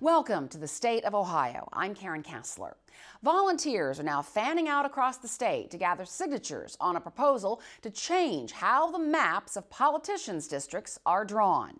Welcome to the state of Ohio. I'm Karen Kassler. Volunteers are now fanning out across the state to gather signatures on a proposal to change how the maps of politicians' districts are drawn.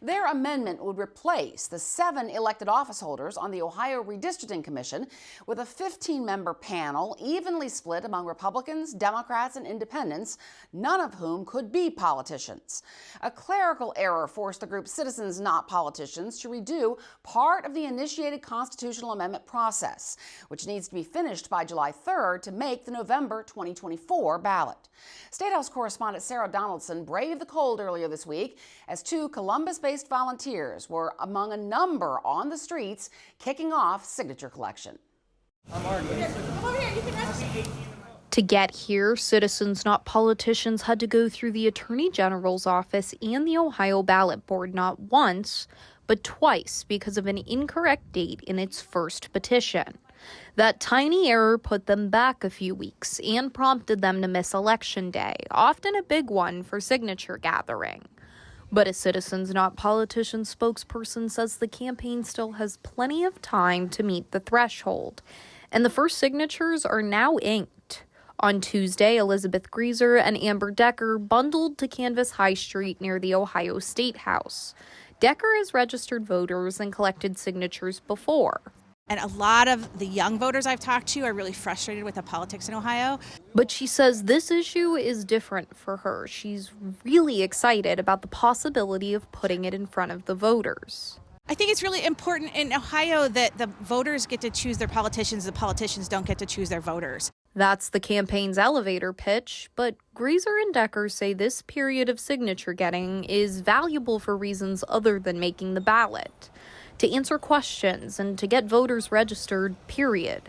Their amendment would replace the 7 elected office holders on the Ohio Redistricting Commission with a 15-member panel evenly split among Republicans, Democrats, and independents, none of whom could be politicians. A clerical error forced the group Citizens Not Politicians to redo part of the initiated constitutional amendment process, which needs to be finished by July 3rd to make the November 2024 ballot. Statehouse correspondent Sarah Donaldson braved the cold earlier this week as 2 Columbus-based volunteers were among a number on the streets kicking off signature collection. To get here, Citizens Not Politicians had to go through the Attorney General's office and the Ohio Ballot Board not once, but twice because of an incorrect date in its first petition. That tiny error put them back a few weeks and prompted them to miss Election Day, often a big one for signature gathering. But a Citizens Not Politicians spokesperson says the campaign still has plenty of time to meet the threshold, and the first signatures are now inked. On Tuesday, Elizabeth Greaser and Amber Decker bundled to canvass High Street near the Ohio Statehouse. Decker has registered voters and collected signatures before. And a lot of the young voters I've talked to are really frustrated with the politics in Ohio. But she says this issue is different for her. She's really excited about the possibility of putting it in front of the voters. I think it's really important in Ohio that the voters get to choose their politicians, the politicians don't get to choose their voters. That's the campaign's elevator pitch, but Greaser and Decker say this period of signature getting is valuable for reasons other than making the ballot. To answer questions and to get voters registered, period.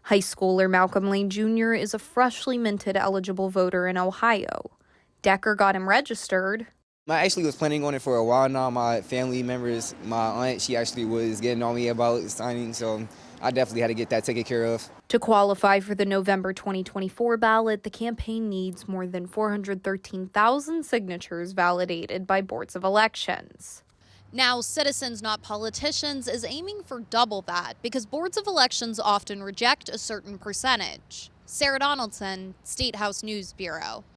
High schooler Malcolm Lane Jr. is a freshly minted eligible voter in Ohio. Decker got him registered. I actually was planning on it for a while now. My family members, my aunt, she actually was getting on me about signing, so I definitely had to get that taken care of. To qualify for the November 2024 ballot, the campaign needs more than 413,000 signatures validated by boards of elections. Now, Citizens Not Politicians is aiming for double that because boards of elections often reject a certain percentage. Sarah Donaldson, Statehouse News Bureau.